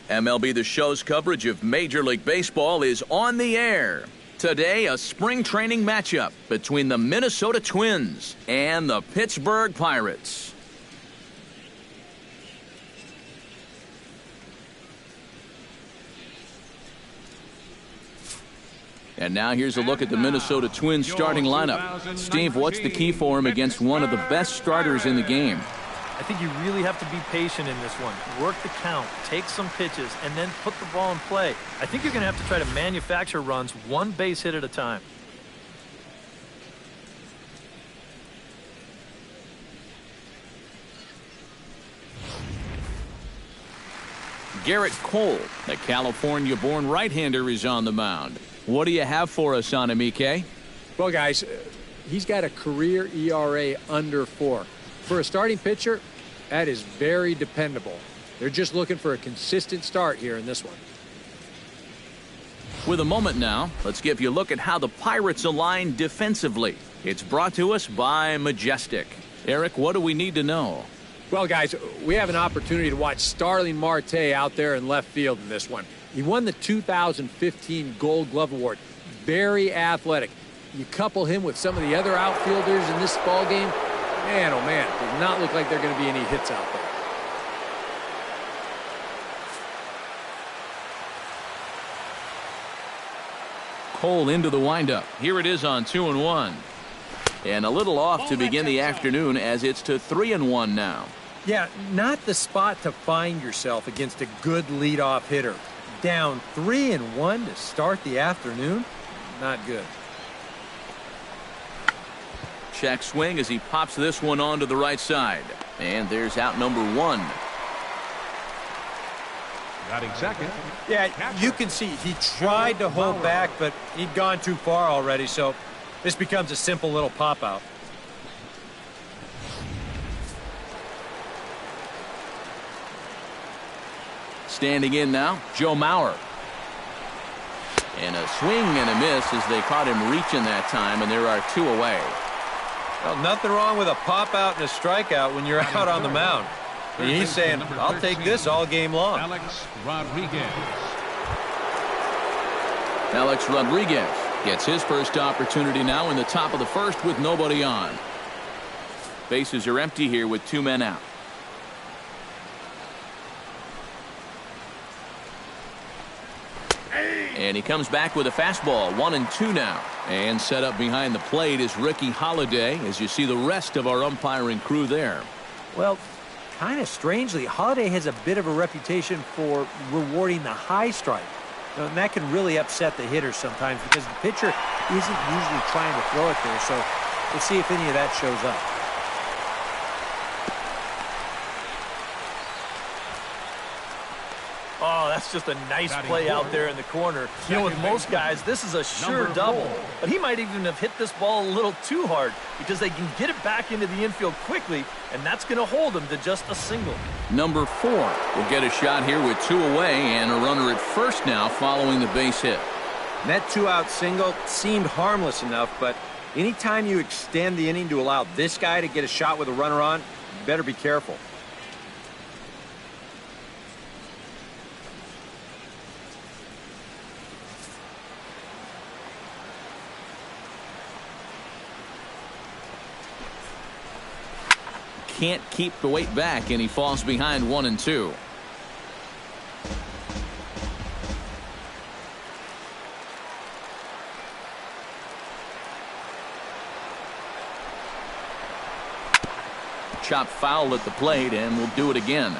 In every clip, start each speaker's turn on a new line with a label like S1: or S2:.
S1: MLB The Show's coverage of Major League Baseball is on the air. Today, a spring training matchup between the Minnesota Twins and the Pittsburgh Pirates. And now here's a look at the Minnesota Twins starting lineup. Steve, what's the key for him against one of the best starters in the game?
S2: I think you really have to be patient in this one. Work the count, take some pitches, and then put the ball in play. I think you're going to have to try to manufacture runs one base hit at a time.
S1: Garrett Cole, the California-born right-hander, is on the mound. What do you have for us on him, EK?
S3: Well, guys, he's got a career ERA under 4. For a starting pitcher, that is very dependable. They're just looking for a consistent start here in this one.
S1: With a moment now, let's give you a look at how the Pirates align defensively. It's brought to us by Majestic. Eric, what do we need to know?
S3: Well, guys, we have an opportunity to watch Starling Marte out there in left field in this one. He won the 2015 Gold Glove Award. Very athletic. You couple him with some of the other outfielders in this ball game, man, oh man, does not look like there are going to be any hits out there.
S1: Cole into the windup. Here it is on 2-1. And a little off to begin the afternoon as it's to 3-1 now.
S4: Yeah, not the spot to find yourself against a good leadoff hitter. Down 3-1 to start the afternoon? Not good.
S1: Check swing as he pops this one onto the right side. And there's out number 1.
S5: Batting second.
S4: Yeah, you can see he tried to hold back, but he'd gone too far already, so this becomes a simple little pop-out.
S1: Standing in now, Joe Mauer. And a swing and a miss as they caught him reaching that time, and there are 2 away.
S4: Well, nothing wrong with a pop-out and a strikeout when you're out on the mound. And he's saying, I'll take this all game long.
S5: Alex Rodriguez.
S1: Alex Rodriguez gets his first opportunity now in the top of the first with nobody on. Bases are empty here with 2 men out. And he comes back with a fastball, 1-2 now. And set up behind the plate is Ricky Holiday, as you see the rest of our umpiring crew there.
S4: Well, kind of strangely, Holiday has a bit of a reputation for rewarding the high strike. And that can really upset the hitter sometimes because the pitcher isn't usually trying to throw it there. So we'll see if any of that shows up.
S2: Oh, that's just a nice play out there in the corner. You know, with most guys, this is a sure double. But he might even have hit this ball a little too hard because they can get it back into the infield quickly, and that's going to hold him to just a single.
S1: Number 4 will get a shot here with 2 away and a runner at first now following the base hit.
S4: And that 2-out single seemed harmless enough, but anytime you extend the inning to allow this guy to get a shot with a runner on, you better be careful.
S1: Can't keep the weight back, and he falls behind 1-2. Chop foul at the plate, and we'll do it again.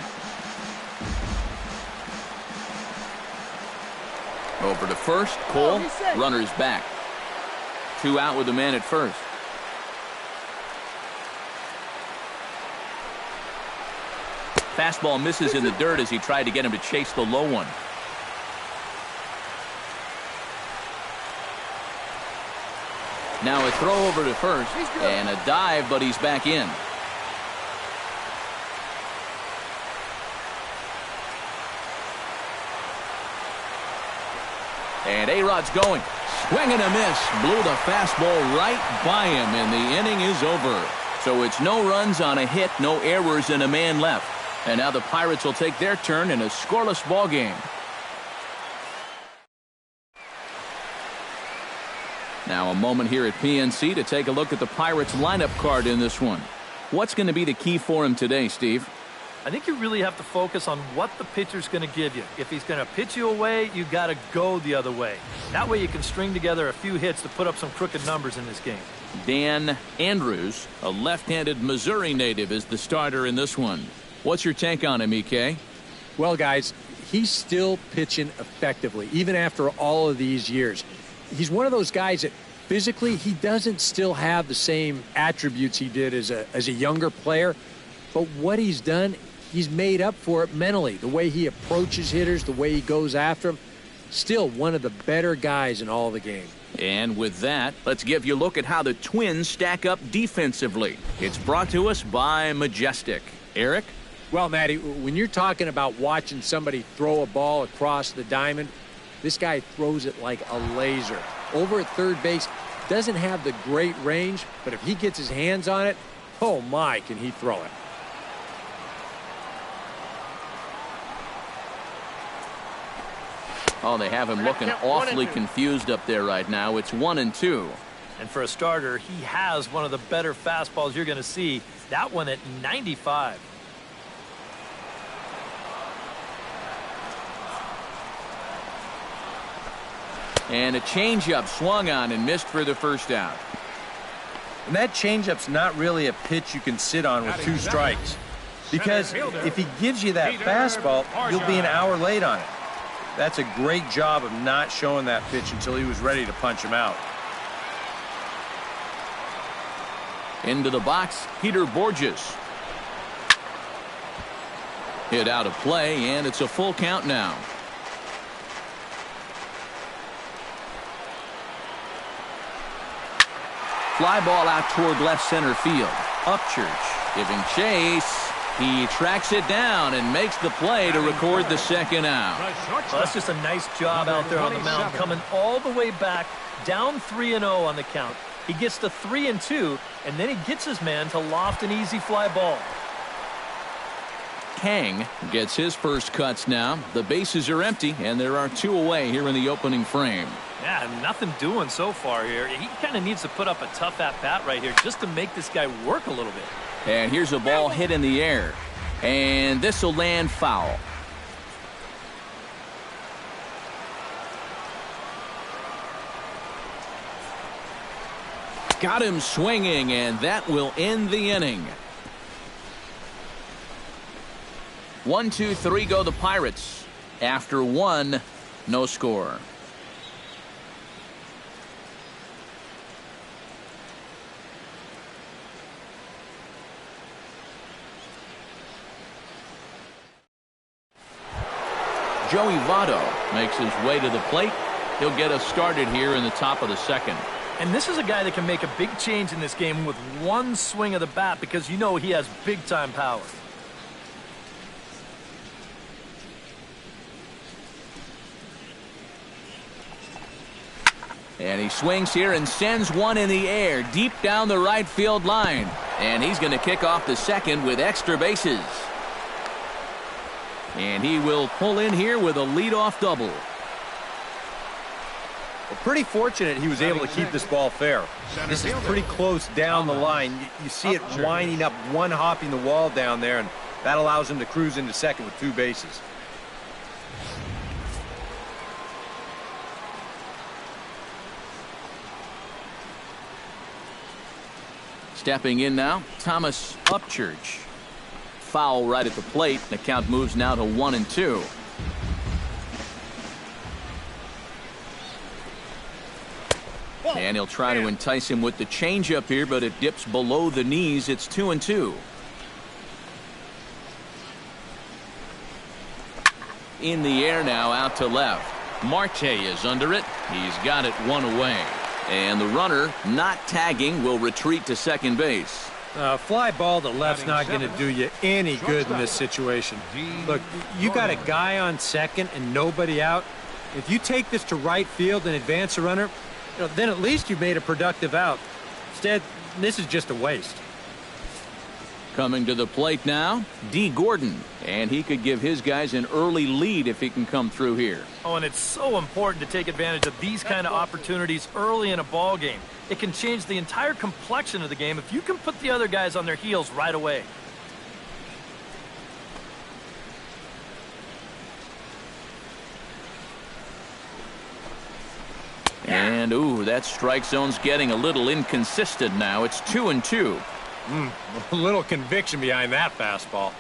S1: Over to first, Cole, runner's back. 2 out with a man at first. Fastball misses in the dirt as he tried to get him to chase the low one. Now a throw over to first and a dive, but he's back in. And A-Rod's going. Swing and a miss. Blew the fastball right by him, and the inning is over. So it's no runs on a hit, no errors, and a man left. And now the Pirates will take their turn in a scoreless ball game. Now a moment here at PNC to take a look at the Pirates lineup card in this one. What's going to be the key for him today, Steve?
S2: I think you really have to focus on what the pitcher's going to give you. If he's going to pitch you away, you got to go the other way. That way you can string together a few hits to put up some crooked numbers in this game.
S1: Dan Andrews, a left-handed Missouri native, is the starter in this one. What's your take on him, EK?
S3: Well, guys, he's still pitching effectively, even after all of these years. He's one of those guys that physically he doesn't still have the same attributes he did as a younger player. But what he's done, he's made up for it mentally. The way he approaches hitters, the way he goes after them. Still one of the better guys in all the game.
S1: And with that, let's give you a look at how the Twins stack up defensively. It's brought to us by Majestic. Eric?
S3: Well, Matty, when you're talking about watching somebody throw a ball across the diamond, this guy throws it like a laser. Over at third base, doesn't have the great range, but if he gets his hands on it, oh my, can he throw it.
S1: Oh, they have him looking awfully confused up there right now. It's 1-2.
S2: And for a starter, he has one of the better fastballs you're going to see. That one at 95.
S1: And a changeup swung on and missed for the first out.
S4: And that changeup's not really a pitch you can sit on with two strikes. Because if he gives you that fastball, you'll be an hour late on it. That's a great job of not showing that pitch until he was ready to punch him out.
S1: Into the box, Peter Borges. Hit out of play, and it's a full count now. Fly ball out toward left center field. Upchurch giving chase. He tracks it down and makes the play to record the second out.
S2: Well, that's just a nice job out there on the mound, coming all the way back, down 3-0 on the count. He gets to 3-2, and then he gets his man to loft an easy fly ball.
S1: Kang gets his first cuts now. The bases are empty, and there are two away here in the opening frame.
S2: Yeah, nothing doing so far here. He kind of needs to put up a tough at-bat right here just to make this guy work a little bit.
S1: And here's a ball hit in the air. And this will land foul. Got him swinging, and that will end the inning. 1-2-3 go the Pirates. After one, no score. Joey Votto makes his way to the plate. He'll get us started here in the top of the second.
S2: And this is a guy that can make a big change in this game with one swing of the bat because you know he has big-time power.
S1: And he swings here and sends one in the air deep down the right field line. And he's going to kick off the second with extra bases. And he will pull in here with a leadoff double.
S4: Well, pretty fortunate he was able to keep this ball fair. This is pretty close down the line. You see it winding up, one hopping the wall down there, and that allows him to cruise into second with two bases.
S1: Stepping in now, Thomas Upchurch. Foul right at the plate. The count moves now to 1-2. And he'll try to entice him with the changeup here, but it dips below the knees. It's 2-2. In the air now, out to left. Marte is under it. He's got it one away. And the runner, not tagging, will retreat to second base.
S4: Fly ball to left's not going to do you any good in this situation. Look, you got a guy on second and nobody out. If you take this to right field and advance a runner, then at least you've made a productive out. Instead, this is just a waste.
S1: Coming to the plate now, Dee Gordon. And he could give his guys an early lead if he can come through here.
S2: Oh, and it's so important to take advantage of these kind of opportunities early in a ball game. It can change the entire complexion of the game if you can put the other guys on their heels right away.
S1: And, ooh, that strike zone's getting a little inconsistent now. It's 2-2.
S3: A little conviction behind that fastball.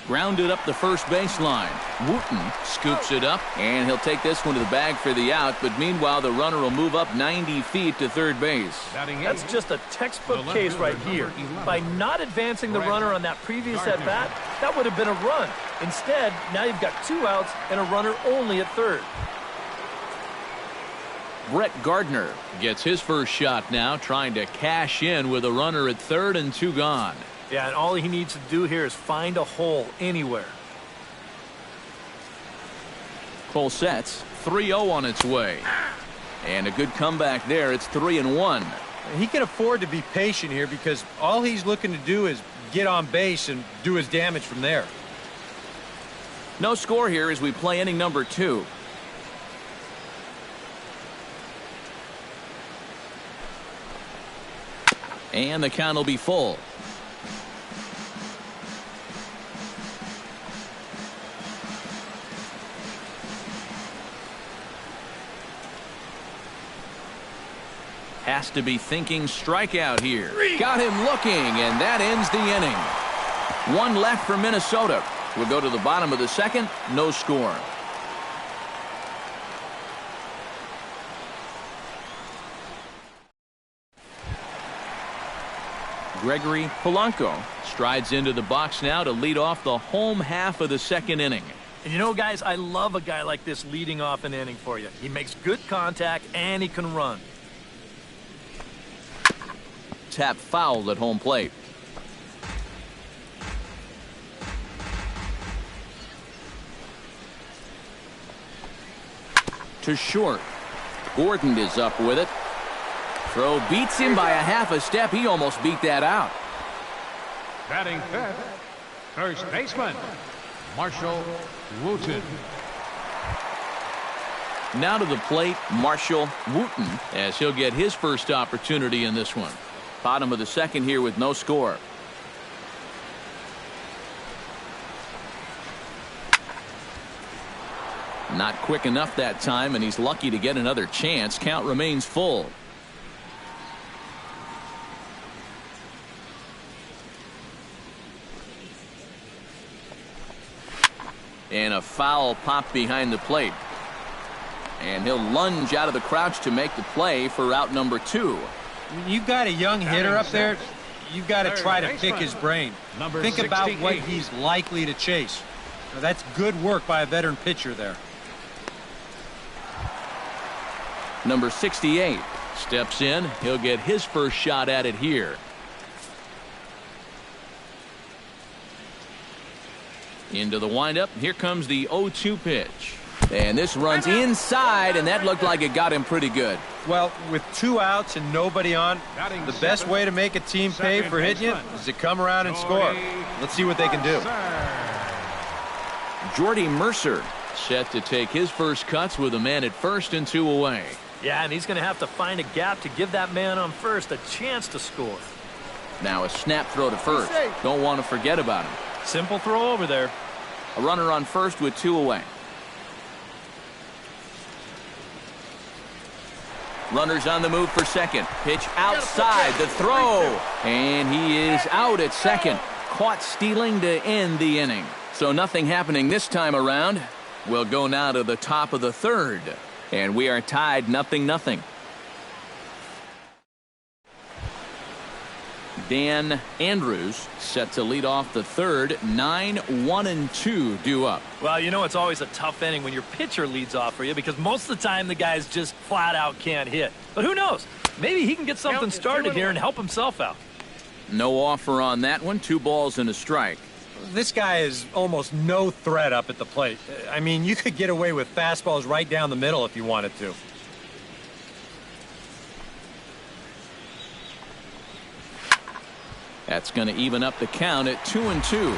S1: Grounded up the first baseline. Wooten scoops it up, and he'll take this one to the bag for the out. But meanwhile, the runner will move up 90 feet to third base.
S2: That's just a textbook case right here. By not advancing the runner on that previous at-bat, that would have been a run. Instead, now you've got 2 outs and a runner only at third.
S1: Brett Gardner gets his first shot now, trying to cash in with a runner at third and 2 gone.
S2: Yeah, and all he needs to do here is find a hole anywhere.
S1: Cole sets 3-0 on its way. And a good comeback there. It's 3-1.
S4: He can afford to be patient here because all he's looking to do is get on base and do his damage from there.
S1: No score here as we play inning number 2. And the count will be full. Has to be thinking strikeout here. Got him looking, and that ends the inning. 1 left for Minnesota. We'll go to the bottom of the second. No score. Gregory Polanco strides into the box now to lead off the home half of the second inning.
S2: And you know, guys, I love a guy like this leading off an inning for you. He makes good contact, and he can run.
S1: Tap fouled at home plate. To short. Gordon is up with it. Throw beats him by a half a step. He almost beat that out.
S5: Batting fifth, first baseman, Marshall Wooten.
S1: Now to the plate, Marshall Wooten, as he'll get his first opportunity in this one. Bottom of the second here with no score. Not quick enough that time, and he's lucky to get another chance. Count remains full. And a foul pop behind the plate. And he'll lunge out of the crouch to make the play for out number 2.
S4: You've got a young hitter up there. You've got to try to pick his brain. Think about what he's likely to chase. Now, that's good work by a veteran pitcher there.
S1: Number 68 steps in. He'll get his first shot at it here. Into the windup. Here comes the 0-2 pitch. And this runs inside, and that looked like it got him pretty good.
S4: Well, with 2 outs and nobody on, the best way to make a team pay for hitting you is to come around and score. Let's see what they can do.
S1: Jordy Mercer set to take his first cuts with a man at first and 2 away.
S2: Yeah, and he's going to have to find a gap to give that man on first a chance to score.
S1: Now a snap throw to first. Don't want to forget about him.
S2: Simple throw over there.
S1: A runner on first with 2 away. Runners on the move for second. Pitch outside the throw. And he is out at second. Caught stealing to end the inning. So nothing happening this time around. We'll go now to the top of the third. And we are tied 0-0. Dan Andrews set to lead off the third. 9-1-2 due up.
S2: Well, you know it's always a tough inning when your pitcher leads off for you because most of the time the guys just flat out can't hit. But who knows? Maybe he can get something started here and help himself out.
S1: No offer on that one. 2 balls and a strike.
S4: This guy is almost no threat up at the plate. I mean, you could get away with fastballs right down the middle if you wanted to.
S1: That's going to even up the count at 2-2.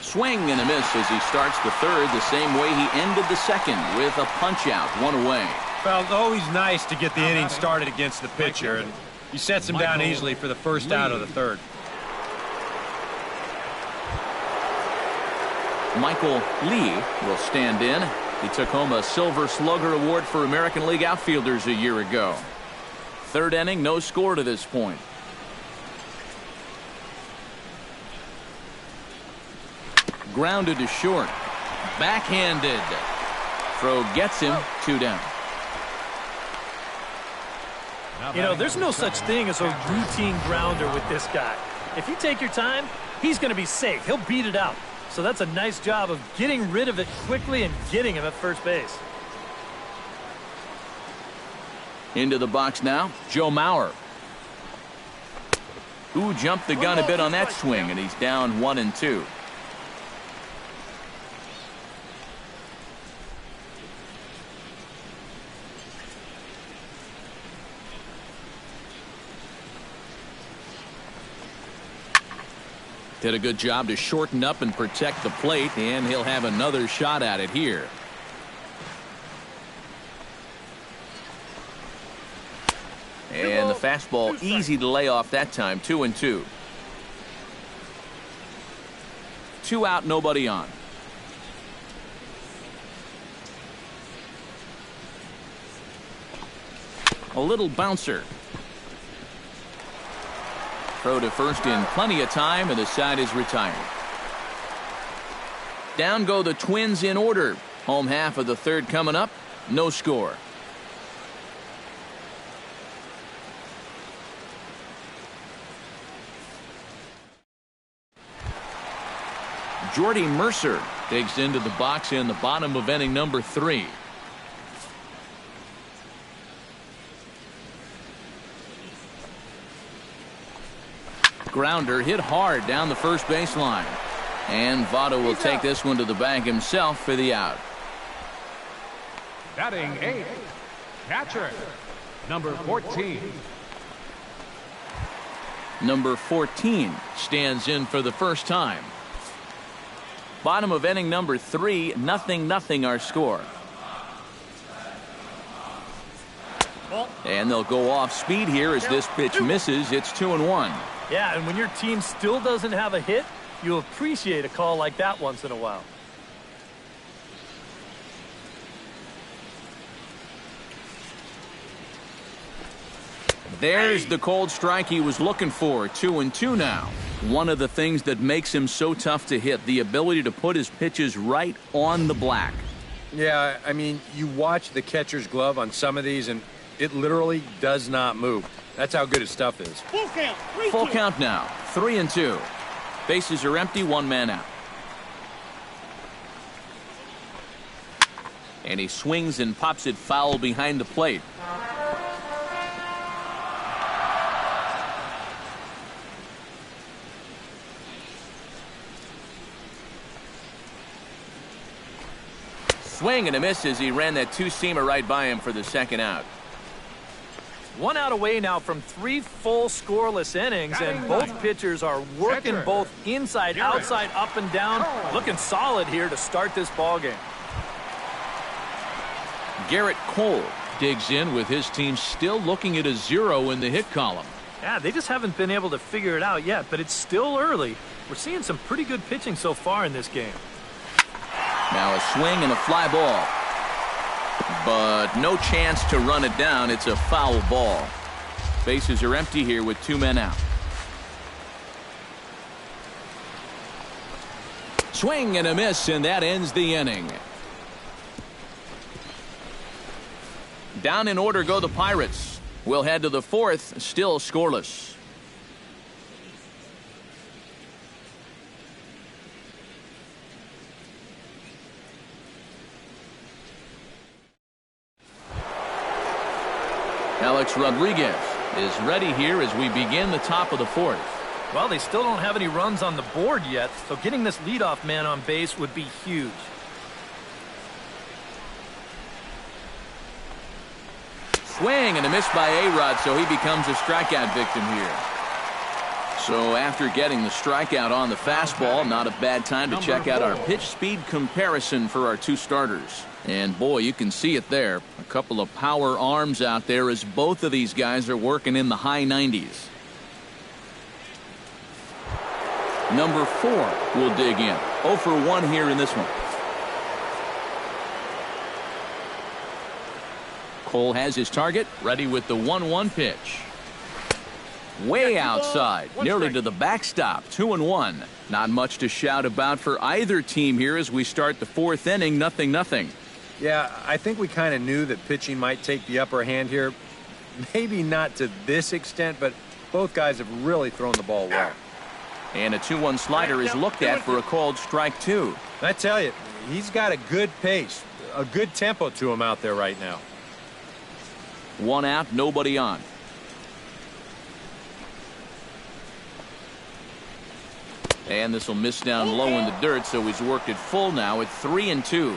S1: Swing and a miss as he starts the third the same way he ended the second with a punch-out, one away.
S4: Well, it's always nice to get the inning started against the pitcher, and he sets him down easily for the first out of the third.
S1: Michael Lee will stand in. He took home a Silver Slugger Award for American League outfielders a year ago. Third inning, no score to this point. Grounded to short. Backhanded. Throw gets him. 2 down.
S2: You know, there's no such thing as a routine grounder with this guy. If you take your time, he's going to be safe. He'll beat it out. So that's a nice job of getting rid of it quickly and getting him at first base.
S1: Into the box now, Joe Mauer. Who jumped the gun a bit on that swing, and he's down 1-2. Did a good job to shorten up and protect the plate, and he'll have another shot at it here. And the fastball easy to lay off that time. 2-2. 2 out, nobody on. A little bouncer. Throw to first in plenty of time, and the side is retired. Down go the Twins in order. Home half of the third coming up. No score. Jordy Mercer digs into the box in the bottom of inning number 3. Grounder hit hard down the first baseline. And Votto will take this one to the bag himself for the out.
S5: Batting 8th, catcher, number 14.
S1: Number 14 stands in for the first time. Bottom of inning number 3, 0-0 our score. And they'll go off speed here as this pitch misses. It's 2-1.
S2: Yeah, and when your team still doesn't have a hit, you appreciate a call like that once in a while.
S1: There's the cold strike he was looking for. 2-2 now. One of the things that makes him so tough to hit, the ability to put his pitches right on the black.
S4: Yeah, I mean, you watch the catcher's glove on some of these, and it literally does not move. That's how good his stuff is.
S6: Full count.
S1: Full count now. 3-2. Bases are empty. 1 man out. And he swings and pops it foul behind the plate. Swing and a miss as he ran that 2-seamer right by him for the second out.
S2: 1 out away now from 3 full scoreless innings, and both pitchers are working both inside, outside, up and down. Looking solid here to start this ball game.
S1: Garrett Cole digs in with his team still looking at a 0 in the hit column.
S2: Yeah, they just haven't been able to figure it out yet, but it's still early. We're seeing some pretty good pitching so far in this game.
S1: Now a swing and a fly ball. But no chance to run it down. It's a foul ball. Bases are empty here with 2 men out. Swing and a miss, and that ends the inning. Down in order go the Pirates. We'll head to the 4th, still scoreless. Alex Rodriguez is ready here as we begin the top of the fourth.
S2: Well, they still don't have any runs on the board yet, so getting this leadoff man on base would be huge.
S1: Swing and a miss by A-Rod, so he becomes a strikeout victim here. So after getting the strikeout on the fastball, not a bad time to check out our pitch speed comparison for our two starters. And boy, you can see it there. A couple of power arms out there as both of these guys are working in the high 90s. Number 4 will dig in. 0 for 1 here in this one. Cole has his target, ready with the 1-1 pitch. Way outside, nearly to the backstop, 2-1. Not much to shout about for either team here as we start the fourth inning, 0-0.
S4: Yeah, I think we kind of knew that pitching might take the upper hand here. Maybe not to this extent, but both guys have really thrown the ball well.
S1: And a 2-1 slider is looked at for a called strike 2.
S4: I tell you, he's got a good pace, a good tempo to him out there right now.
S1: 1 out, nobody on. And this will miss down low in the dirt, so he's worked it full now at 3-2.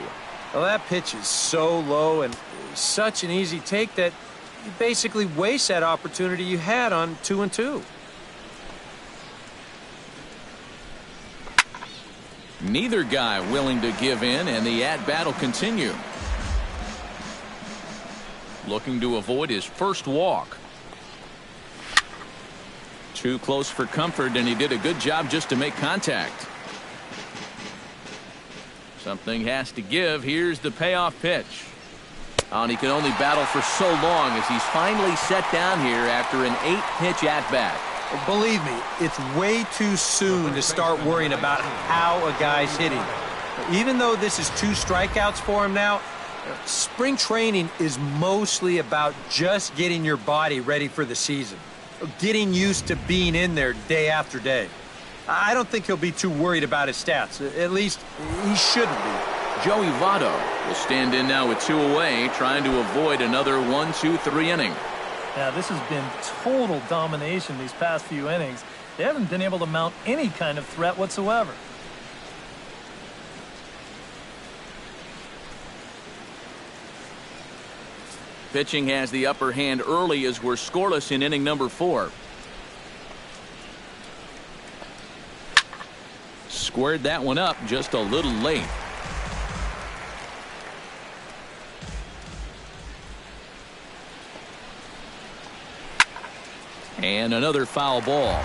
S4: Well, that pitch is so low and such an easy take that you basically waste that opportunity you had on 2-2.
S1: Neither guy willing to give in, and the at-bat will continue. Looking to avoid his first walk. Too close for comfort, and he did a good job just to make contact. Something has to give. Here's the payoff pitch. Oh, and he can only battle for so long as he's finally set down here after an 8-pitch at-bat.
S4: Believe me, it's way too soon to start worrying about how a guy's hitting. Even though this is 2 strikeouts for him now, spring training is mostly about just getting your body ready for the season. Getting used to being in there day after day. I don't think he'll be too worried about his stats. At least, he shouldn't be.
S1: Joey Votto will stand in now with 2 away, trying to avoid another 1-2-3 inning.
S2: Yeah, this has been total domination these past few innings. They haven't been able to mount any kind of threat whatsoever.
S1: Pitching has the upper hand early as we're scoreless in inning number 4. Squared that one up just a little late. And another foul ball.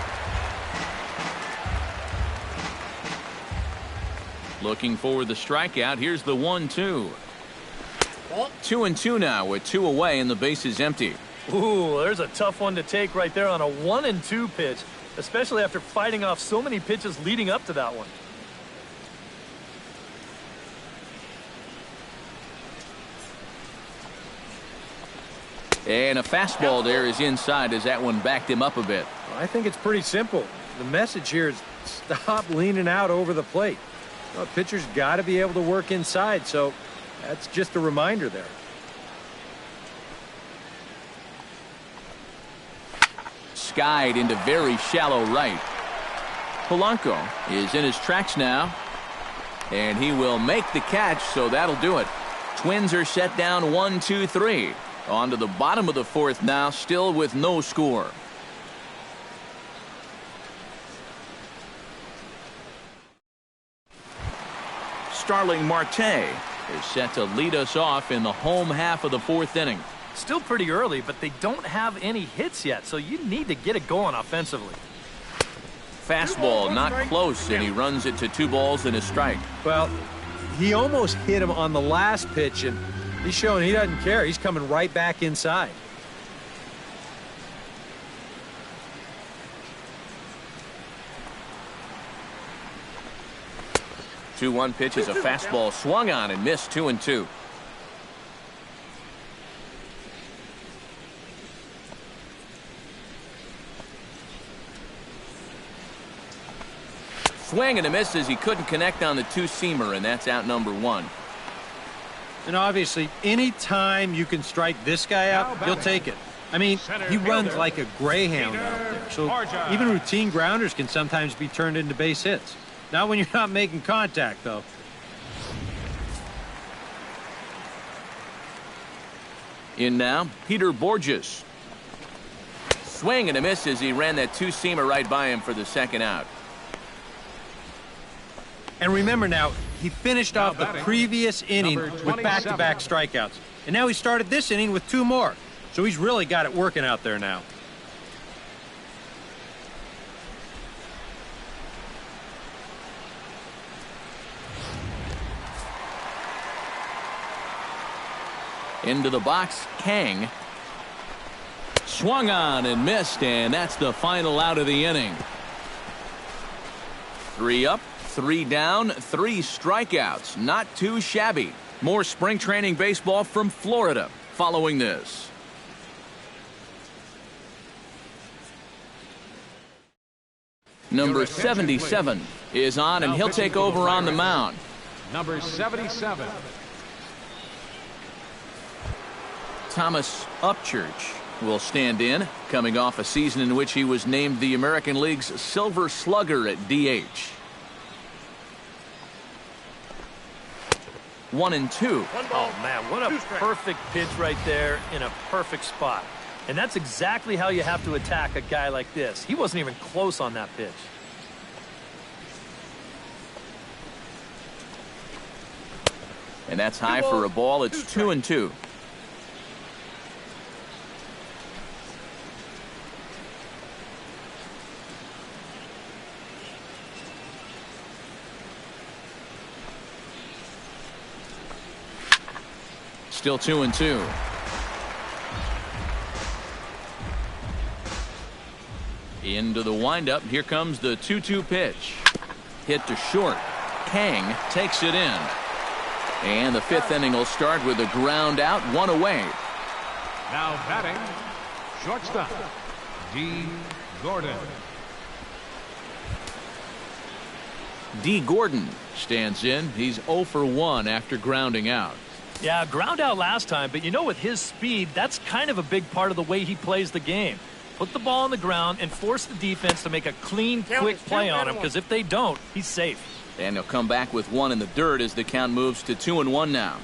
S1: Looking for the strikeout. Here's the 1-2. 2-2 now with 2 away and the base is empty.
S2: Ooh, there's a tough one to take right there on a 1-2 pitch, especially after fighting off so many pitches leading up to that one.
S1: And a fastball there is inside as that one backed him up a bit.
S4: I think it's pretty simple. The message here is stop leaning out over the plate. Well, pitcher's got to be able to work inside, so that's just a reminder there.
S1: Skied into very shallow right. Polanco is in his tracks now, and he will make the catch, so that'll do it. Twins are set down 1-2-3. On to the bottom of the 4th now, still with no score. Starling Marte is set to lead us off in the home half of the 4th inning.
S2: Still pretty early, but they don't have any hits yet, so you need to get it going offensively.
S1: Fastball not close, and he runs it to 2 balls and a strike.
S4: Well, he almost hit him on the last pitch, and he's showing he doesn't care. He's coming right back inside.
S1: The 2-1 pitch is a fastball swung on and missed. 2-2. Swing and a miss as he couldn't connect on the 2-seamer, and that's out number 1.
S4: And obviously, any time you can strike this guy out, you'll take it. I mean, he runs like a greyhound out there. So even routine grounders can sometimes be turned into base hits. Not when you're not making contact, though.
S1: In now, Peter Borges. Swing and a miss as he ran that two-seamer right by him for the second out.
S4: And remember now, he finished off the previous inning with back-to-back strikeouts. And now he started this inning with 2 more. So he's really got it working out there now.
S1: Into the box, Kang. Swung on and missed, and that's the final out of the inning. 3 up, 3 down, 3 strikeouts. Not too shabby. More spring training baseball from Florida following this. Number 77 is on, and he'll take over on the mound.
S5: Number 77.
S1: Thomas Upchurch will stand in, coming off a season in which he was named the American League's Silver Slugger at DH. 1-2.
S2: Oh, man, what a perfect pitch right there in a perfect spot. And that's exactly how you have to attack a guy like this. He wasn't even close on that pitch.
S1: And that's high for a ball. It's 2-2. Still 2-2. Into the windup. Here comes the 2-2 pitch. Hit to short. Kang takes it in. And the 5th inning will start with a ground out, 1 away.
S5: Now batting, shortstop, D. Gordon.
S1: D. Gordon stands in. He's 0 for 1 after grounding out.
S2: Yeah, ground out last time, but you know, with his speed, that's kind of a big part of the way he plays the game. Put the ball on the ground and force the defense to make a clean, quick play on him, because if they don't, he's safe.
S1: And he'll come back with 1 in the dirt as the count moves to 2-1 now.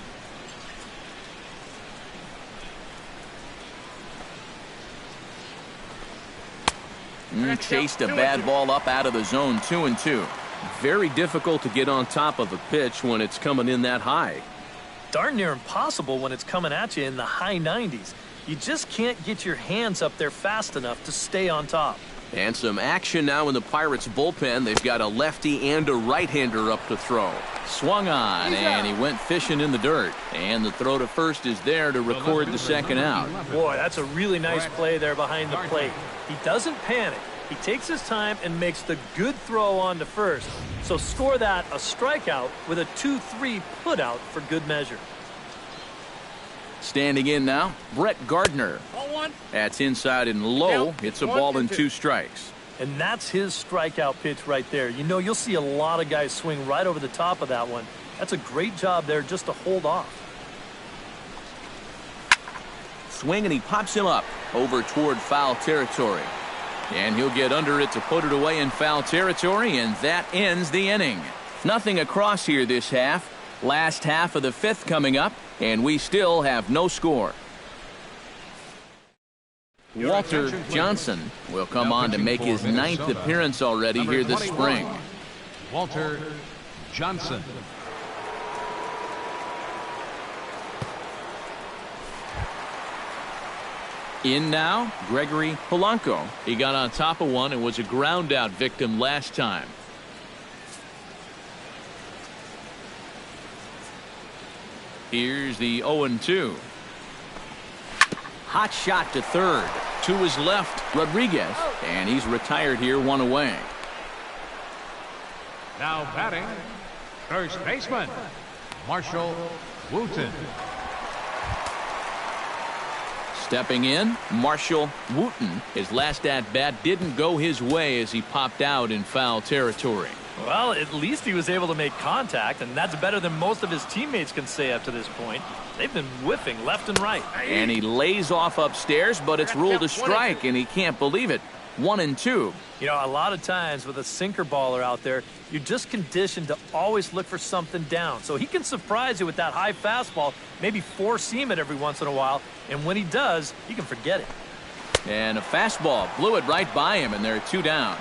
S1: Chased a bad ball up out of the zone, 2-2. Very difficult to get on top of a pitch when it's coming in that high.
S2: Darn near impossible when it's coming at you in the high 90s. You just can't get your hands up there fast enough to stay on top.
S1: And some action now in the Pirates bullpen. They've got a lefty and a right-hander up to throw. Swung on, and he went fishing in the dirt. And the throw to first is there to record the second out.
S2: Boy, that's a really nice play there behind the plate. He doesn't panic. He takes his time and makes the good throw on to first. So score that a strikeout with a 2-3 putout for good measure.
S1: Standing in now, Brett Gardner. That's inside and low. It's a ball and 2 strikes.
S2: And that's his strikeout pitch right there. You know, you'll see a lot of guys swing right over the top of that one. That's a great job there just to hold off.
S1: Swing, and he pops him up over toward foul territory. And he'll get under it to put it away in foul territory, and that ends the inning. Nothing across here this half. Last half of the 5th coming up, and we still have no score. Walter Johnson will come on to make his 9th appearance already here this spring.
S5: Walter Johnson.
S1: In now, Gregory Polanco. He got on top of one and was a ground out victim last time. Here's the 0-2. Hot shot to third. To his left, Rodriguez. And he's retired here, 1 away.
S5: Now batting, first baseman, Marshall Wooten.
S1: Stepping in, Marshall Wooten. His last at-bat didn't go his way as he popped out in foul territory.
S2: Well, at least he was able to make contact, and that's better than most of his teammates can say up to this point. They've been whiffing left and right.
S1: And he lays off upstairs, but it's ruled a strike, and he can't believe it. 1-2.
S2: You know, a lot of times with a sinker baller out there, you're just conditioned to always look for something down. So he can surprise you with that high fastball, maybe four-seam it every once in a while, and when he does, you can forget it.
S1: And a fastball blew it right by him, and they're 2 down.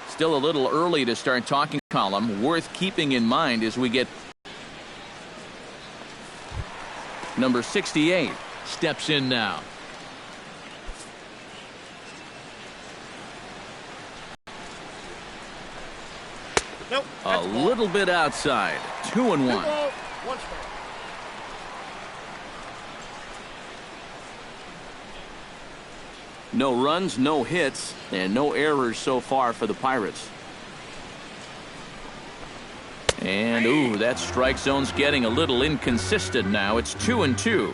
S1: Still a little early to start talking column. Worth keeping in mind as we get number 68 steps in now.
S6: Nope,
S1: A little bit outside. 2-1. No runs, no hits, and no errors so far for the Pirates. And, ooh, that strike zone's getting a little inconsistent now. It's 2-2.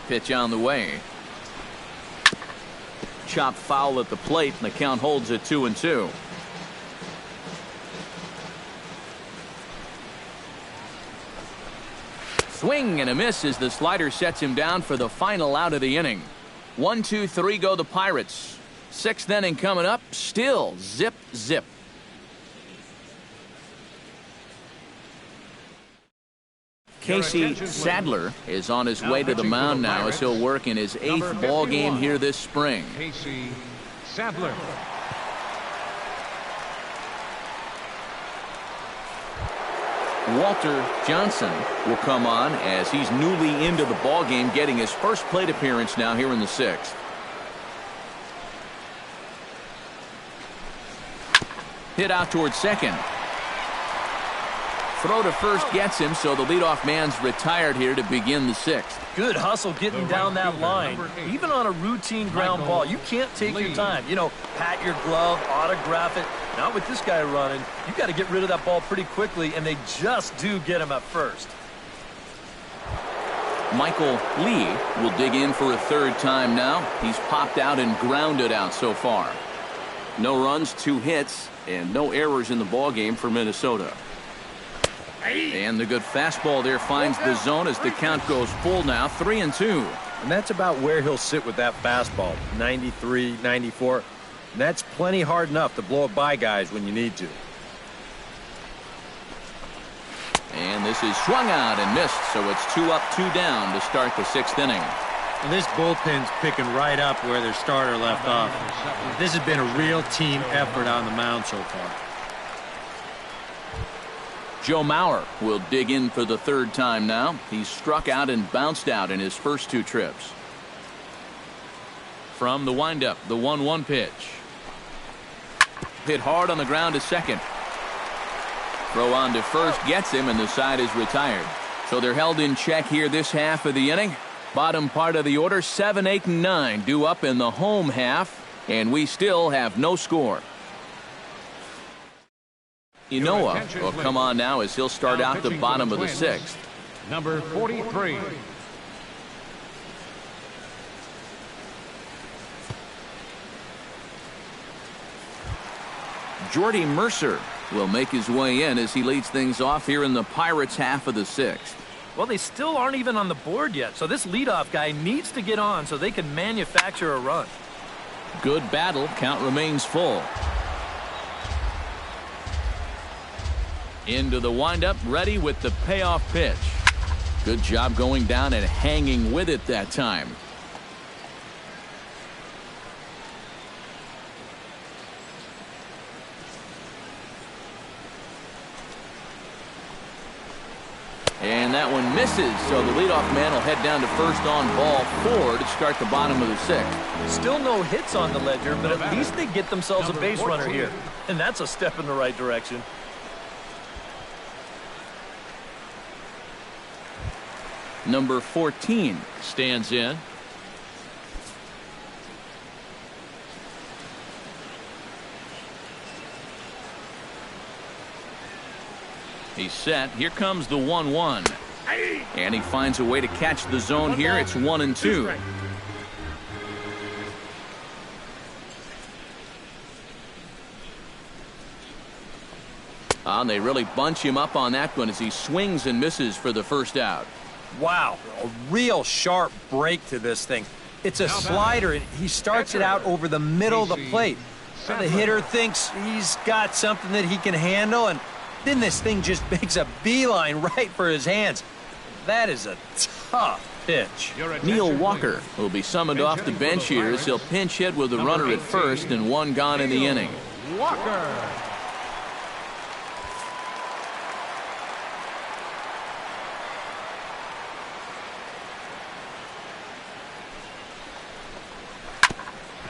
S1: Pitch on the way. Chop foul at the plate, and the count holds at 2-2. Swing and a miss as the slider sets him down for the final out of the inning. 1-2-3 go the Pirates. 6th inning coming up. Still zip, zip. Casey Sadler is on his way to the mound now as he'll work in his 8th ball game here this spring.
S5: Casey Sadler.
S1: Walter Johnson will come on as he's newly into the ball game, getting his first plate appearance now here in the 6th. Hit out towards second. Throw to first gets him, so the leadoff man's retired here to begin the 6th.
S2: Good hustle getting down that line. Even on a routine ground ball, you can't take your time. You know, pat your glove, autograph it. Not with this guy running. You got to get rid of that ball pretty quickly, and they just do get him at first.
S1: Michael Lee will dig in for a 3rd time now. He's popped out and grounded out so far. No runs, 2 hits, and no errors in the ball game for Minnesota. And the good fastball there finds the zone as the count goes full now. 3-2.
S4: And that's about where he'll sit with that fastball. 93, 94. And that's plenty hard enough to blow it by guys when you need to.
S1: And this is swung out and missed, so it's 2 up, 2 down to start the 6th inning.
S4: And this bullpen's picking right up where their starter left off. This has been a real team effort on the mound so far.
S1: Joe Mauer will dig in for the 3rd time now. He's struck out and bounced out in his first 2 trips. From the windup, the 1-1 pitch. Hit hard on the ground to second. Throw on to first gets him, and the side is retired. So they're held in check here this half of the inning. Bottom part of the order, 7, 8, and 9 due up in the home half, and we still have no score. Inoa will come on now as he'll start out the bottom of the 6th.
S5: Number 43.
S1: Jordy Mercer will make his way in as he leads things off here in the Pirates' half of the 6th.
S2: Well, they still aren't even on the board yet, so this leadoff guy needs to get on so they can manufacture a run.
S1: Good battle. Count remains full. Into the windup, ready with the payoff pitch. Good job going down and hanging with it that time. And that one misses, so the leadoff man will head down to first on ball 4 to start the bottom of the 6th.
S2: Still no hits on the ledger, but at least they get themselves a base runner here. And that's a step in the right direction.
S1: Number 14 stands in. He's set. Here comes the 1-1. And he finds a way to catch the zone here. It's 1-2. And they really bunch him up on that one as he swings and misses for the first out.
S4: Wow, a real sharp break to this thing. It's a slider, and he starts it out over the middle of the plate. The hitter thinks he's got something that he can handle, and then this thing just makes a beeline right for his hands. That is a tough pitch.
S1: Neil Walker will be summoned off the bench here as he'll pinch hit with a runner at first and one gone in the inning.
S5: Walker.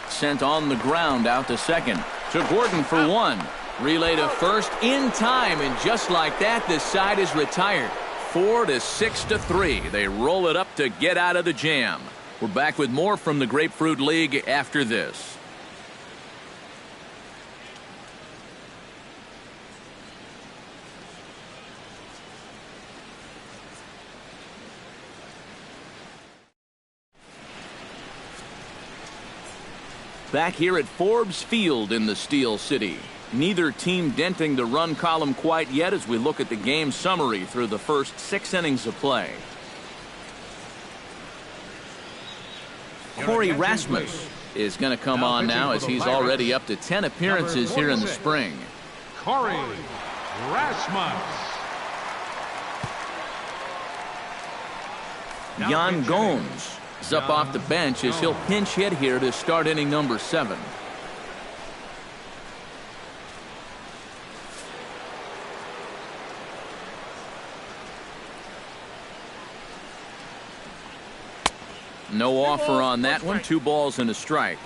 S1: Sent on the ground out to second. To Gordon for one. Relay to first in time, and just like that, this side is retired. 4-6-3. They roll it up to get out of the jam. We're back with more from the Grapefruit League after this. Back here at Forbes Field in the Steel City. Neither team denting the run column quite yet as we look at the game summary through the first 6 innings of play. Corey Rasmus is going to come on now as he's already up to 10 appearances here in the spring.
S5: Corey Rasmus.
S1: Jan Gomes is up off the bench as he'll pinch hit here to start inning number 7. No offer on that one. 2 balls and a strike.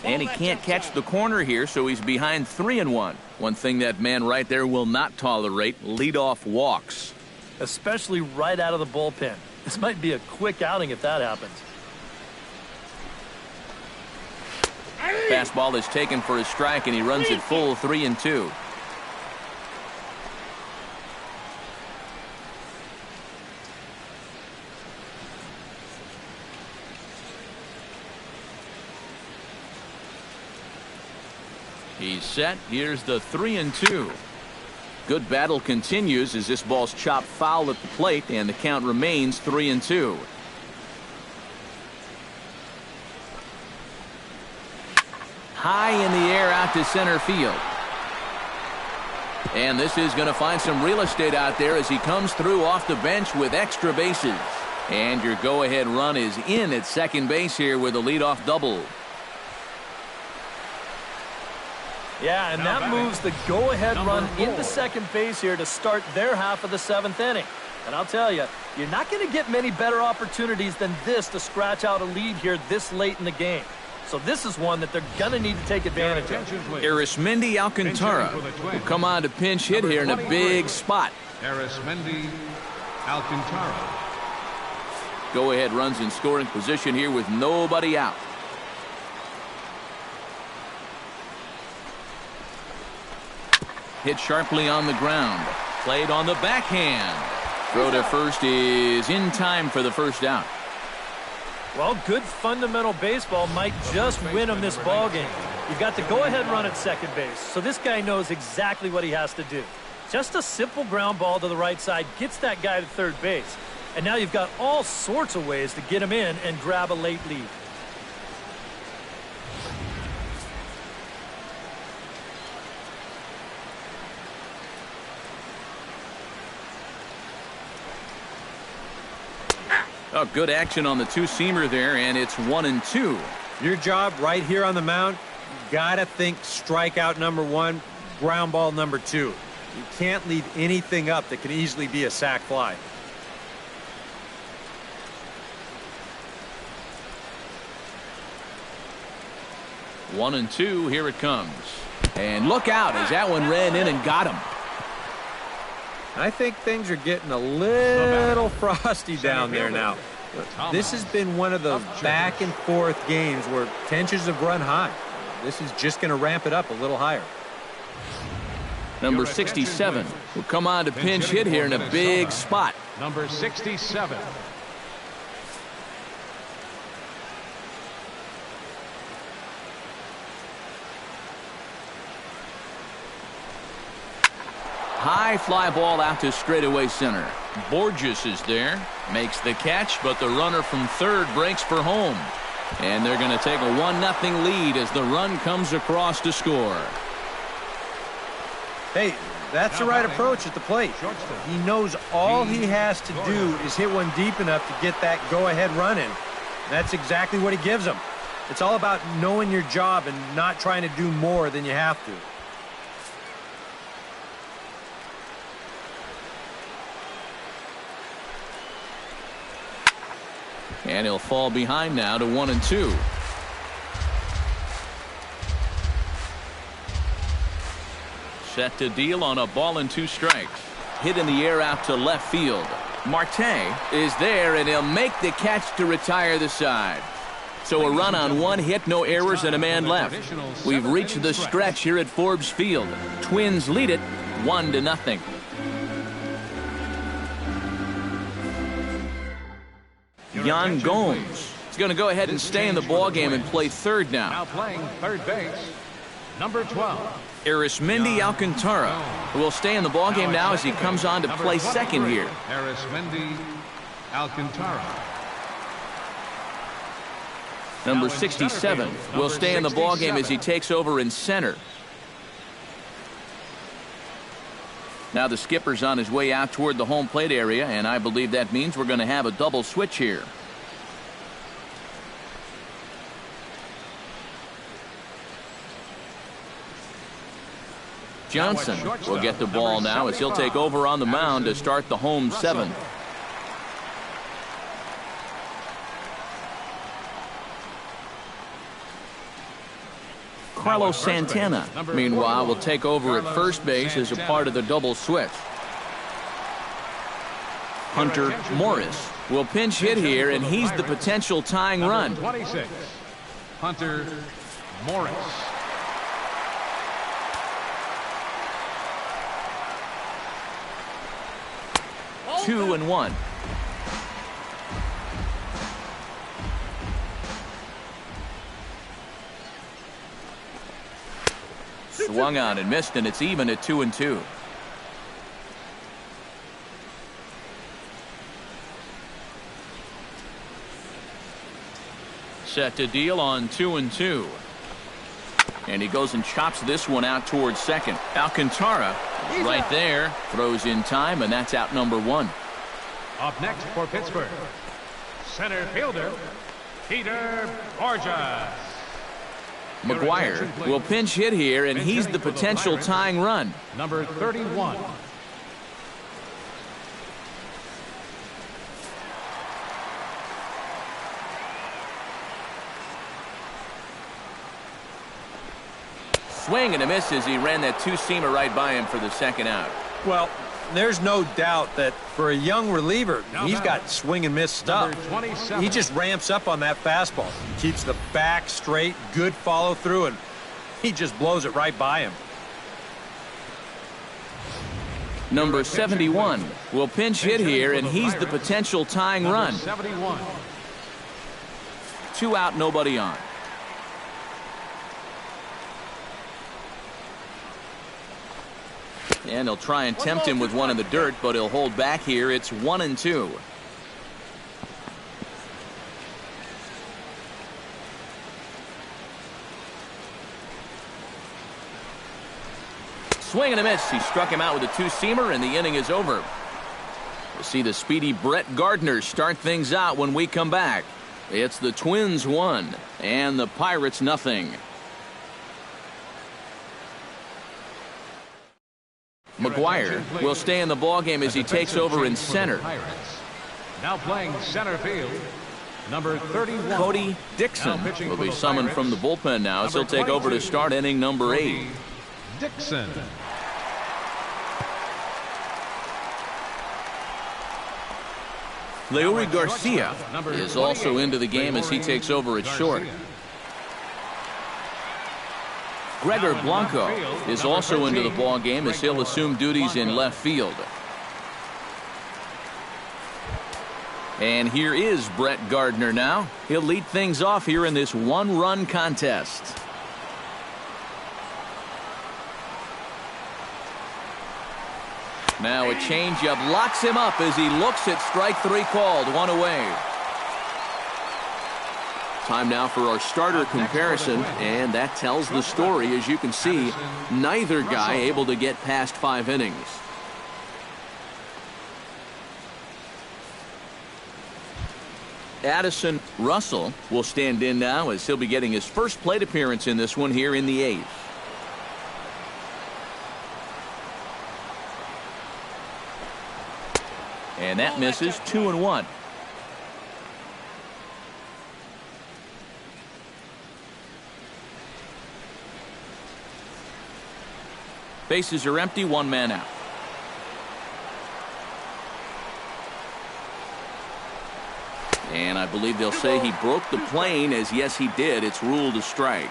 S1: And he can't catch the corner here, so he's behind 3-1. One thing that man right there will not tolerate, leadoff walks.
S2: Especially right out of the bullpen. This might be a quick outing if that happens.
S1: Fastball is taken for a strike, and he runs it full 3-2. He's set. Here's the 3-2. Good battle continues as this ball's chopped foul at the plate, and the count remains 3-2. High in the air out to center field. And this is going to find some real estate out there as he comes through off the bench with extra bases. And your go-ahead run is in at second base here with a leadoff double.
S2: Yeah, and that moves the go-ahead run into second base here to start their half of the 7th inning. And I'll tell you, you're not going to get many better opportunities than this to scratch out a lead here this late in the game. So this is one that they're going to need to take advantage of.
S1: Arismendi Alcantara will come on to pinch hit here in a big spot.
S5: Arismendi Alcantara.
S1: Go-ahead runs in scoring position here with nobody out. Hit sharply on the ground. Played on the backhand. Throw to first is in time for the first out.
S2: Well, good fundamental baseball might just win him this ballgame. You've got the go-ahead run at second base, so this guy knows exactly what he has to do. Just a simple ground ball to the right side gets that guy to third base. And now you've got all sorts of ways to get him in and grab a late lead.
S1: Oh, good action on the two-seamer there, and it's 1-2.
S4: Your job right here on the mound, you gotta think strikeout number 1, ground ball number 2. You can't leave anything up that can easily be a sac fly.
S1: One and two, here it comes. And look out as that one ran in and got him.
S4: I think things are getting a little frosty down there now. This has been one of those back and forth games where tensions have run high. This is just going to ramp it up a little higher.
S1: Number 67 will come on to pinch hit here in a big spot.
S5: Number 67.
S1: High fly ball out to straightaway center. Borges is there, makes the catch, but the runner from third breaks for home. And they're going to take a 1-0 lead as the run comes across to score.
S4: Hey, that's the right approach at the plate. He knows all he has to do is hit one deep enough to get that go-ahead run in. That's exactly what he gives him. It's all about knowing your job and not trying to do more than you have to.
S1: And he'll fall behind now to 1-2. Set to deal on a ball and 2 strikes. Hit in the air out to left field. Marte is there, and he'll make the catch to retire the side. So a run on 1 hit, no errors, and a man left. We've reached the stretch here at Forbes Field. Twins lead it 1-0. Yan Gomes is going to go ahead and stay in the ballgame and play third now.
S5: Now playing third base, number 12.
S1: Arismendi Alcantara, who will stay in the ballgame now as he comes on to play second here.
S5: Arismendi Alcantara.
S1: Number 67 will stay in the ballgame as he takes over in center. Now the skipper's on his way out toward the home plate area, and I believe that means we're going to have a double switch here. Johnson will get the ball now as he'll take over on the mound to start the home 7th. Carlos Santana, meanwhile, will take over at first base as a part of the double switch. Hunter Morris will pinch hit here, and he's the potential tying run.
S5: 26. Hunter Morris.
S1: Two and 1. Swung on and missed, and it's even at 2-2. Set to deal on 2-2. And he goes and chops this one out towards second. Alcantara right there, throws in time, and that's out number 1.
S5: Up next for Pittsburgh, center fielder, Peter Borges.
S1: McGuire will pinch hit here, and he's the potential tying run.
S5: Number 31.
S1: Swing and a miss as he ran that 2-seamer right by him for the second out.
S4: Well, there's no doubt that for a young reliever, he's got swing and miss stuff. He just ramps up on that fastball. Keeps the back straight, good follow through, and he just blows it right by him.
S1: Number 71 will pinch hit here, and he's the potential tying run.
S5: 71.
S1: 2 out, nobody on. And they'll try and tempt him with one in the dirt, but he'll hold back here. It's 1-2. Swing and a miss. He struck him out with a 2-seamer, and the inning is over. We'll see the speedy Brett Gardner start things out when we come back. It's the Twins 1 and the Pirates nothing. McGuire will stay in the ballgame as he takes over in center.
S5: Now playing center field, number 31.
S1: Cody Dixon will be summoned from the bullpen now as he'll take over to start inning number 8.
S5: Dixon.
S1: Leury Garcia is also into the game as he takes over at short. Gregor Blanco is also into the ball game as he'll assume duties in left field. And here is Brett Gardner now. He'll lead things off here in this one-run contest. Now a changeup locks him up as he looks at strike three called. One away. Time now for our starter comparison, and that tells the story. As you can see, neither guy able to get past 5 innings. Addison Russell will stand in now as he'll be getting his first plate appearance in this one here in the 8th. And that misses. 2-1. Bases are empty, 1 man out. And I believe they'll say he broke the plane, as yes he did. It's ruled a strike.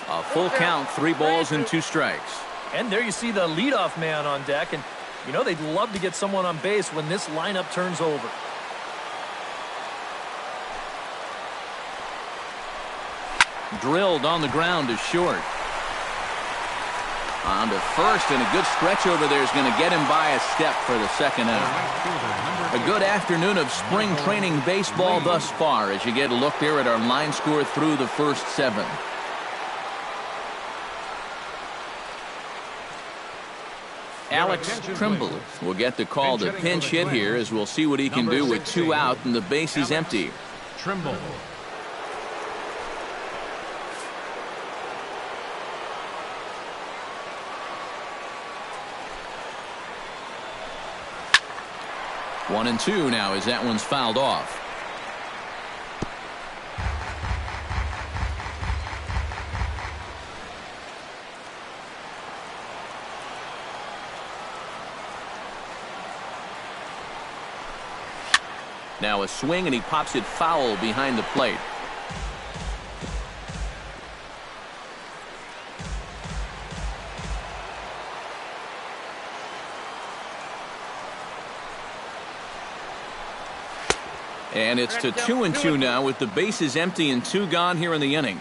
S1: A full count, 3 balls and 2 strikes.
S2: And there you see the leadoff man on deck, and you know they'd love to get someone on base when this lineup turns over.
S1: Drilled on the ground to short. On to first, and a good stretch over there is going to get him by a step for the second out. A good afternoon of spring training baseball thus far as you get a look there at our line score through the first 7. Alex Trimble will get the call to pinch hit here, as we'll see what he can do with 2 out and the base is empty.
S5: Trimble.
S1: One and 2 now as that one's fouled off. Now a swing, and he pops it foul behind the plate. And it's to 2-2 now with the bases empty and 2 gone here in the inning.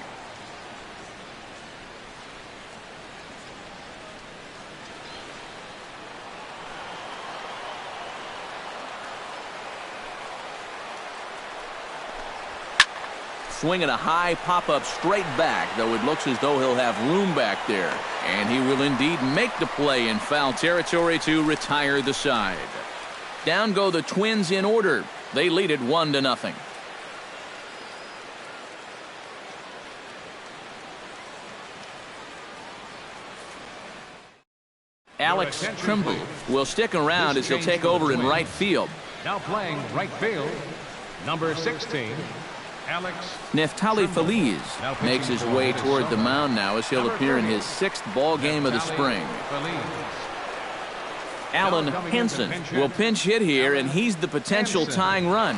S1: Swinging a high pop-up straight back, though it looks as though he'll have room back there. And he will indeed make the play in foul territory to retire the side. Down go the Twins in order. They lead it 1-0. Alex Trimble will stick around as he'll take over in right field.
S5: Now playing right field, number 16, Alex
S1: Neftali Feliz makes his way toward the mound now as he'll appear in his 6th ball game of the spring. Alan Henson will pinch hit here, and he's the potential tying run.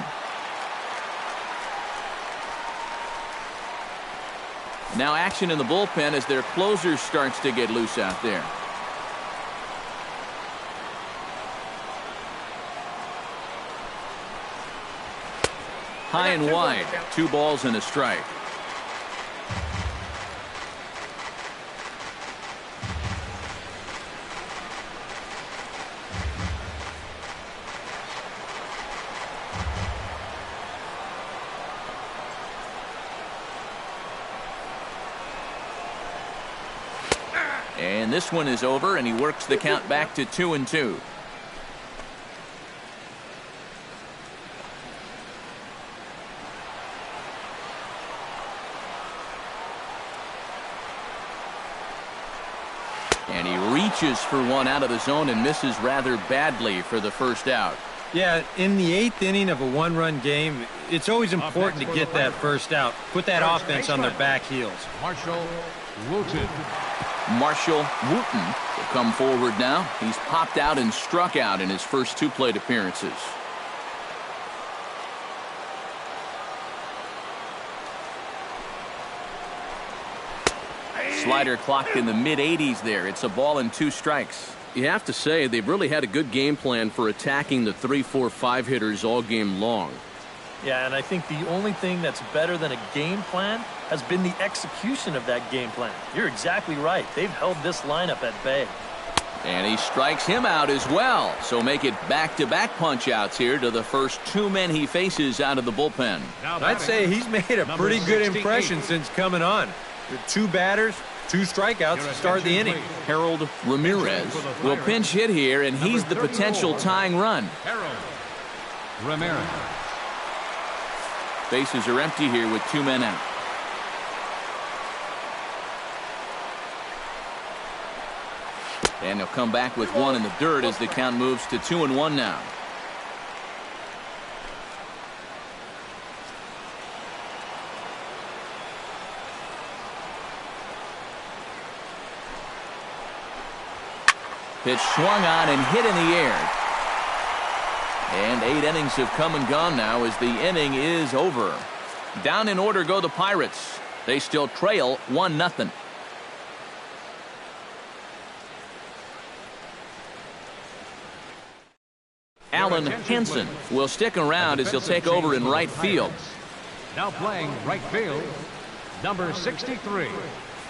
S1: Now action in the bullpen as their closer starts to get loose out there. High and wide, 2 balls and a strike. And this one is over, and he works the count back to 2-2. And he reaches for one out of the zone and misses rather badly for the first out.
S4: Yeah, in the 8th inning of a one-run game, it's always important to get that first out. Put that offense on their back heels.
S5: Marshall Wooten.
S1: Marshall Wooten will come forward now. He's popped out and struck out in his first 2 plate appearances. Slider clocked in the mid-80s there. It's a ball and 2 strikes.
S6: You have to say they've really had a good game plan for attacking the 3, 4, 5 hitters all game long.
S2: Yeah, and I think the only thing that's better than a game plan has been the execution of that game plan. You're exactly right. They've held this lineup at bay.
S1: And he strikes him out as well. So make it back-to-back punch-outs here to the first 2 men he faces out of the bullpen.
S4: I'd say he's made a pretty good impression since coming on. With 2 batters, 2 strikeouts to start the inning.
S1: Harold Ramirez will pinch hit here, and he's the potential tying run.
S5: Harold Ramirez.
S1: Bases are empty here with 2 men out. And he'll come back with 1 in the dirt as the count moves to 2-1 now. Pitch swung on and hit in the air. And 8 innings have come and gone now as the inning is over. Down in order go the Pirates. They still trail 1-0. Alan Hansen will stick around as he'll take over in right field.
S5: Now playing right field, number 63.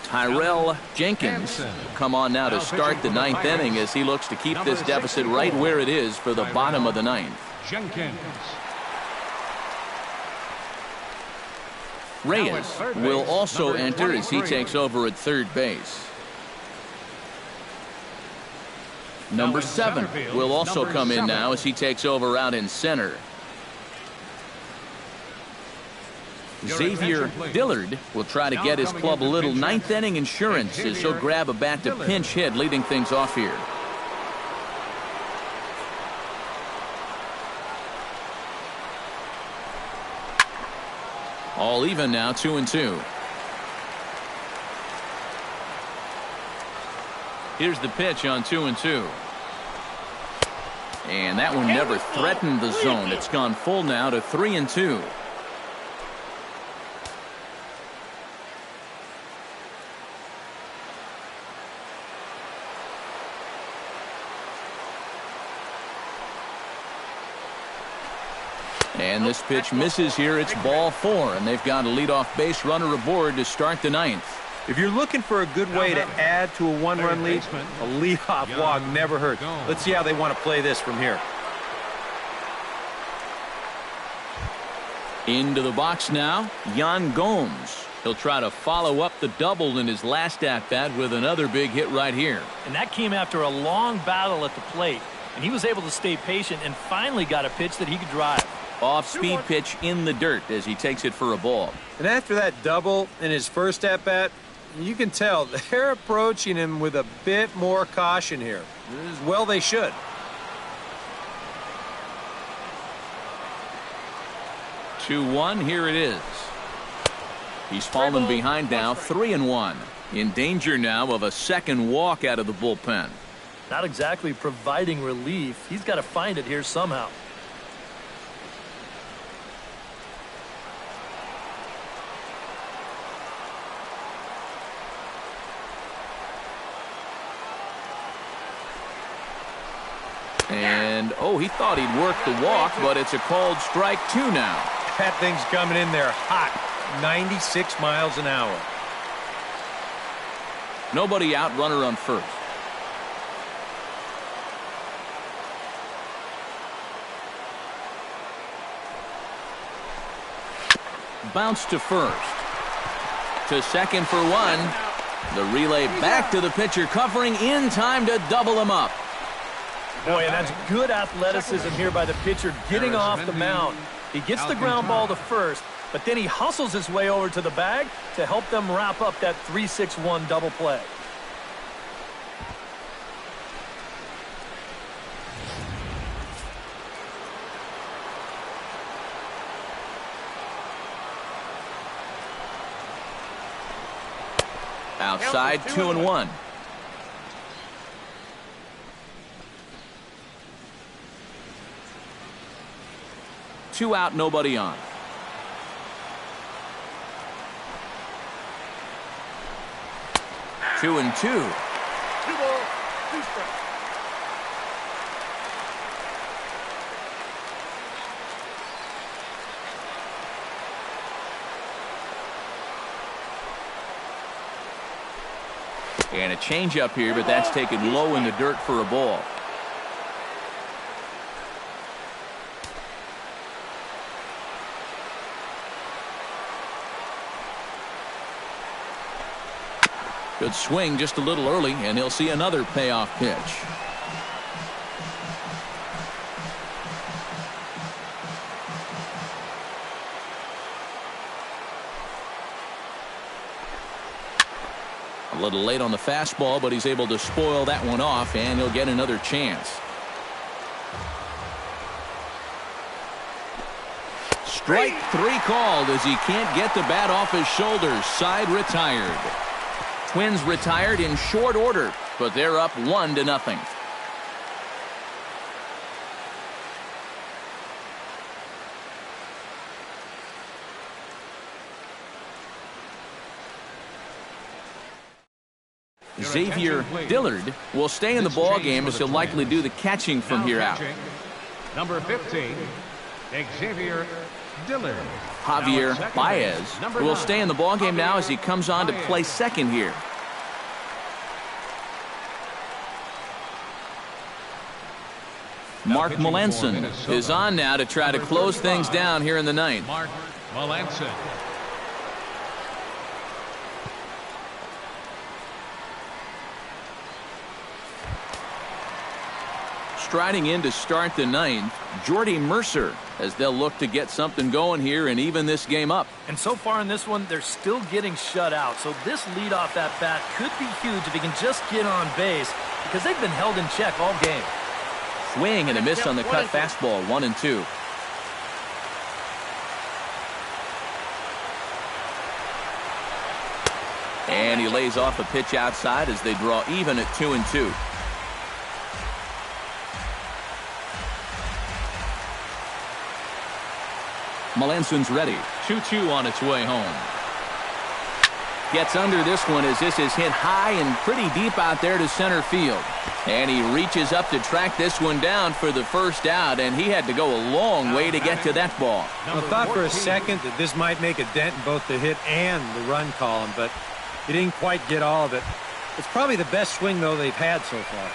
S1: Tyrell Jenkins will come on now to start the 9th inning as he looks to keep this deficit right where it is for the bottom of the 9th.
S5: Jenkins.
S1: Reyes will also enter as he takes over at third base. Number 7 will also come in now as he takes over out in center. Xavier Dillard will try to get his club a little 9th inning insurance as he'll grab a bat to pinch hit, leading things off here. All even now, 2-2. Here's the pitch on 2-2. And that one never threatened the zone. It's gone full now to 3-2. And this pitch misses here. It's ball 4, and they've got a leadoff base runner aboard to start the 9th.
S4: If you're looking for a good way to add to a 1-run lead, a leadoff walk never hurts. Let's see how they want to play this from here.
S1: Into the box now, Yan Gomes. He'll try to follow up the double in his last at-bat with another big hit right here.
S2: And that came after a long battle at the plate. And he was able to stay patient and finally got a pitch that he could drive.
S1: Off-speed pitch in the dirt as he takes it for a ball.
S4: And after that double in his first at-bat, you can tell they're approaching him with a bit more caution here. As well they should.
S1: Two-1, here it is. He's fallen behind now, 3-1. In danger now of a second walk out of the bullpen.
S2: Not exactly providing relief. He's got to find it here somehow.
S1: And, oh, he thought he'd work the walk, but it's a called strike 2 now.
S4: That thing's coming in there hot, 96 miles an hour.
S1: Nobody out, runner on first. Bounce to first. To second for 1. The relay back to the pitcher, covering in time to double him up.
S2: Boy, and that's good athleticism here by the pitcher getting off the mound. He gets the ground ball to first, but then he hustles his way over to the bag to help them wrap up that 3-6-1 double play.
S1: Outside, 2-1. Two out, nobody on. 2-2.
S2: 2 ball, 2 strikes.
S1: And a changeup here, but that's taken low in the dirt for a ball. Good swing just a little early, and he'll see another payoff pitch. A little late on the fastball, but he's able to spoil that one off, and he'll get another chance. Strike 3 called as he can't get the bat off his shoulders. Side retired. Twins retired in short order, but they're up 1-0. Xavier Dillard will stay in the ball game as he'll likely do the catching from here out.
S5: Number 15, Xavier Dillard.
S1: Javier Baez will stay in the ball game now as he comes on to play second here. Mark Melanson is on now to try to close things down here in the ninth.
S5: Mark Melanson.
S1: Striding in to start the ninth, Jordy Mercer, as they'll look to get something going here and even this game up.
S2: And so far in this one, they're still getting shut out. So this leadoff at bat could be huge if he can just get on base, because they've been held in check all game.
S1: Swing and a miss on the cut fastball, 1-2. And he lays off a pitch outside as they draw even at 2-2. Melanson's ready. 2-2 on its way home. Gets under this one as this is hit high and pretty deep out there to center field. And he reaches up to track this one down for the first out, and he had to go a long way to get to that ball.
S4: I thought for a second that this might make a dent in both the hit and the run column, but he didn't quite get all of it. It's probably the best swing, though, they've had so far.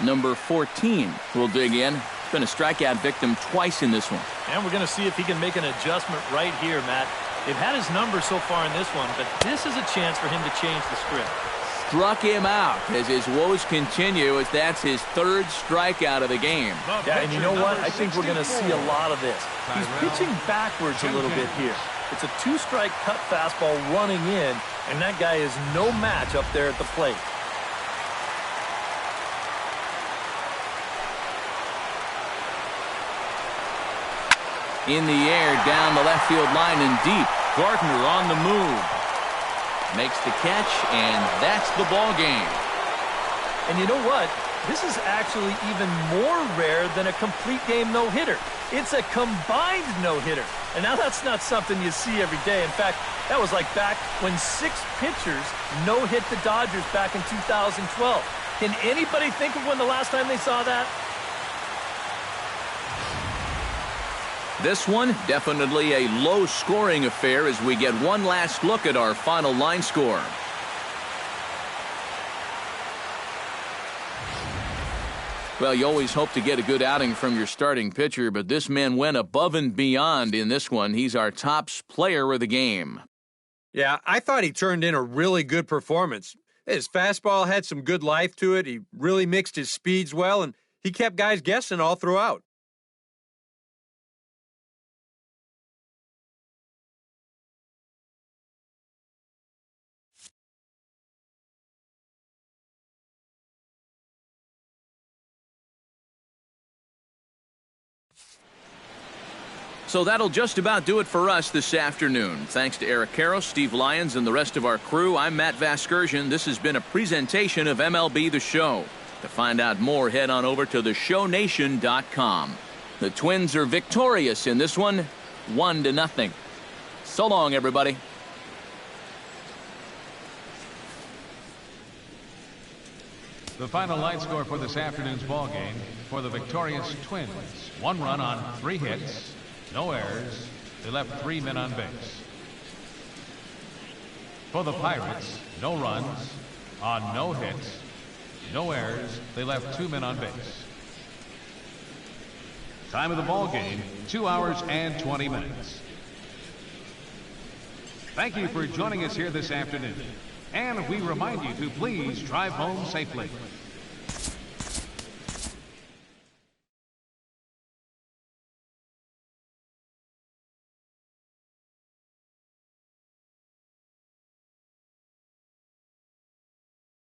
S1: Number 14 will dig in. Been a strikeout victim twice in this one.
S2: And we're going to see if he can make an adjustment right here, Matt. They've had his number so far in this one, but this is a chance for him to change the script.
S1: Struck him out as his woes continue, as that's his third strikeout of the game.
S2: Yeah, and you know what? I think we're going to see a lot of this. He's pitching backwards a little bit here. It's a 2-strike cut fastball running in, and that guy is no match up there at the plate.
S1: In the air, down the left field line and deep. Gardner on the move. Makes the catch, and that's the ball game.
S2: And you know what? This is actually even more rare than a complete game no-hitter. It's a combined no-hitter. And now that's not something you see every day. In fact, that was like back when 6 pitchers no-hit the Dodgers back in 2012. Can anybody think of when the last time they saw that?
S1: This one, definitely a low-scoring affair as we get one last look at our final line score. Well, you always hope to get a good outing from your starting pitcher, but this man went above and beyond in this one. He's our top player of the game.
S3: Yeah, I thought he turned in a really good performance. His fastball had some good life to it. He really mixed his speeds well, and he kept guys guessing all throughout.
S1: So that'll just about do it for us this afternoon. Thanks to Eric Karros, Steve Lyons, and the rest of our crew, I'm Matt Vasgersian. This has been a presentation of MLB The Show. To find out more, head on over to theshownation.com. The Twins are victorious in this one, 1-0. So long, everybody.
S5: The final line score for this afternoon's ball game for the victorious Twins. 1 run on 3 hits, no errors. They left 3 men on base. For the Pirates, no runs on no hits, no errors. They left 2 men on base. Time of the ball game, 2 hours and 20 minutes. Thank you for joining us here this afternoon. And we remind you to please drive home safely.